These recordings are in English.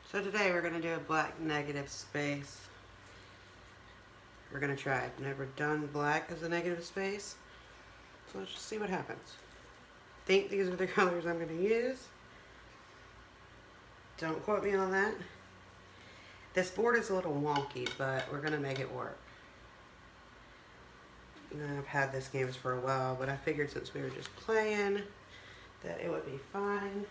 So today we're going to do a black negative space. We're going to try. I've never done black as a negative space. So let's just see what happens. I think these are the colors I'm going to use. Don't quote me on that. This board is a little wonky, but we're going to make it work. I've had this canvas for a while, but I figured since we were just playing that it would be fine.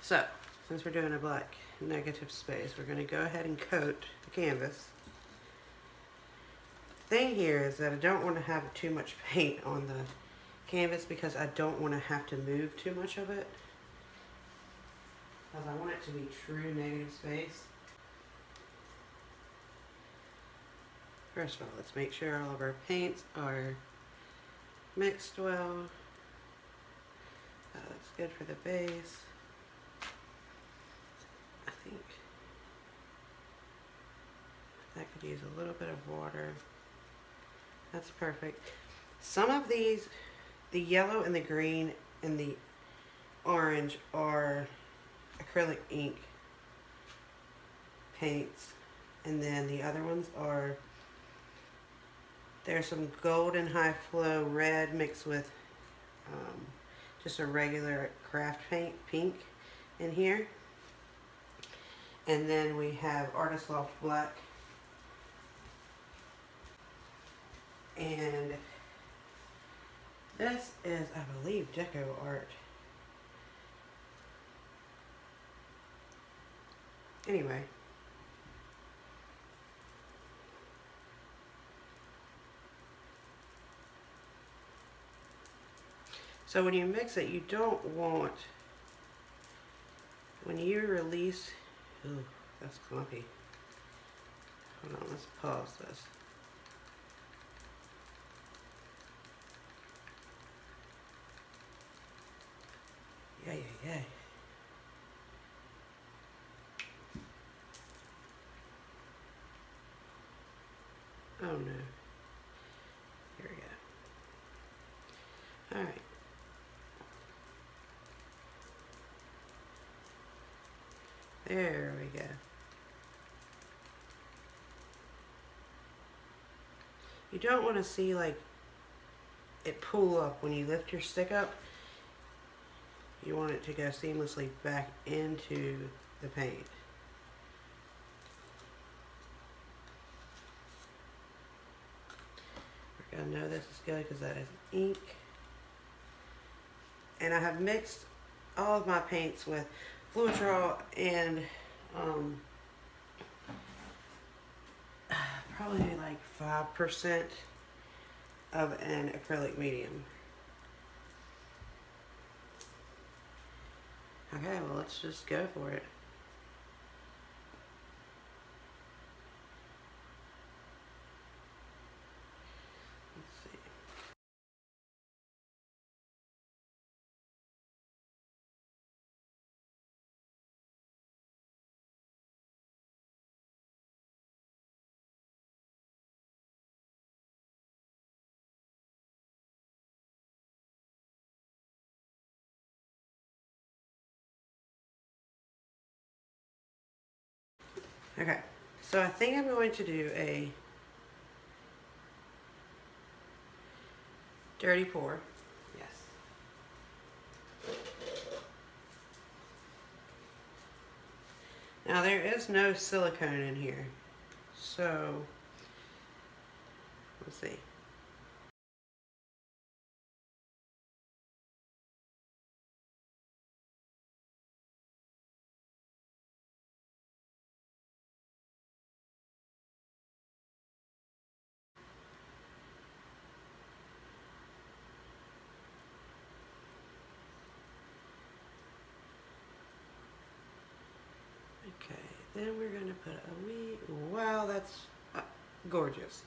So, since we're doing a black negative space, we're going to go ahead and coat the canvas. The thing here is that I don't want to have too much paint on the canvas because I don't want to have to move too much of it. Because I want it to be true negative space. First of all, let's make sure all of our paints are mixed well. That looks good for the base. I think that could use a little bit of water. That's perfect. Some of these, the yellow and the green and the orange, are acrylic ink paints. And then the other ones are, there's some golden high flow red mixed with just a regular Kraft paint pink in here. And then we have Artist Loft black. And this is, I believe, Deco art. Anyway. So when you mix it, you don't want, when you release, ooh, that's clumpy. Hold on, let's pause this. Yeah. Oh no. Here we go. Alright. There we go. You don't want to see like it pull up when you lift your stick up. You want it to go seamlessly back into the paint. We're going to know this is good because that is ink. And I have mixed all of my paints with Floetrol and probably like 5% of an acrylic medium. Okay, well, let's just go for it. Let's see. Okay, so I think I'm going to do a dirty pour. Yes. Now there is no silicone in here, so let's see. Okay, then we're gonna put a wee, wow, that's gorgeous.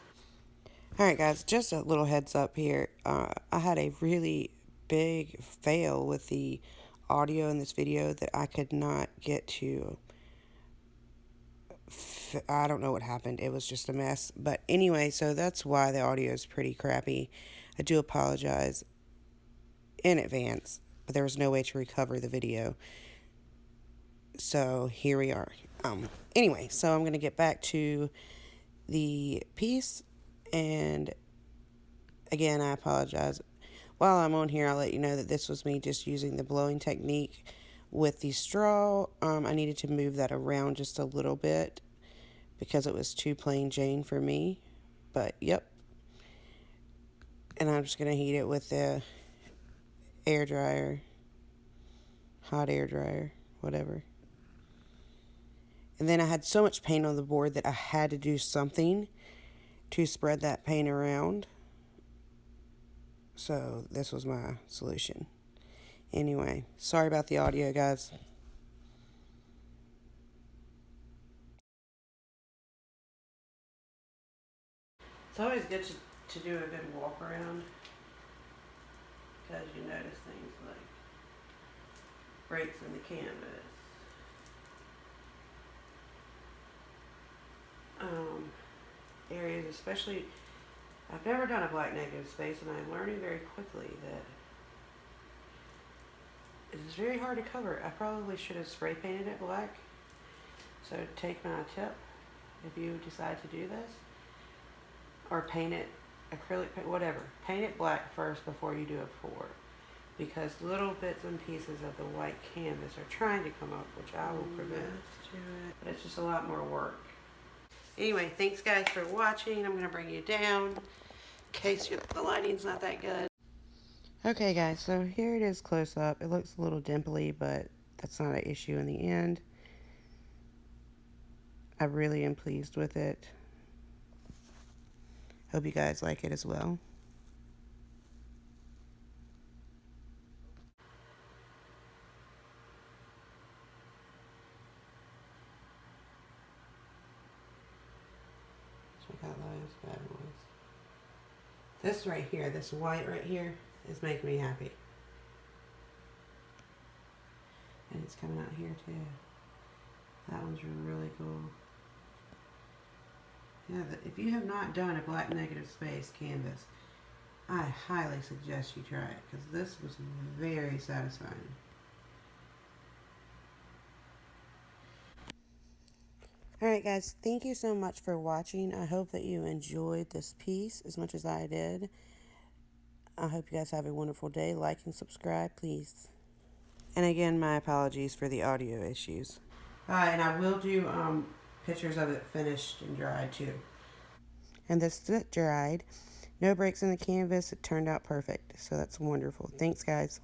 Alright guys, just a little heads up here. I had a really big fail with the audio in this video that I could not get to. I don't know what happened. It was just a mess. But anyway, so that's why the audio is pretty crappy. I do apologize in advance, but there was no way to recover the video. So here we are. Anyway, so I'm going to get back to the piece, and again, I apologize. While I'm on here, I'll let you know that this was me just using the blowing technique with the straw. I needed to move that around just a little bit because it was too plain Jane for me. But yep. And I'm just going to heat it with the air dryer, hot air dryer, whatever. And then I had so much paint on the board that I had to do something to spread that paint around. So this was my solution. Anyway, sorry about the audio, guys. It's always good to do a good walk around because you notice things like breaks in the canvas. Areas, especially, I've never done a black negative space, and I'm learning very quickly that it's very hard to cover. I probably should have spray painted it black. So take my tip if you decide to do this, or paint it acrylic paint, whatever. Paint it black first before you do a pour, because little bits and pieces of the white canvas are trying to come up, which I will prevent. But it's just a lot more work. Anyway, thanks guys for watching. I'm going to bring you down in case the lighting's not that good. Okay guys, so here it is close up. It looks a little dimply, but that's not an issue in the end. I really am pleased with it. Hope you guys like it as well. Check out those bad boys. This right here, this white right here, is making me happy. And it's coming out here too. That one's really cool. Yeah, if you have not done a black negative space canvas, I highly suggest you try it, because this was very satisfying. Alright guys, thank you so much for watching. I hope that you enjoyed this piece as much as I did. I hope you guys have a wonderful day. Like and subscribe, please. And again, my apologies for the audio issues. And I will do pictures of it finished and dried too. And this is it dried. No breaks in the canvas. It turned out perfect. So that's wonderful. Thanks, guys.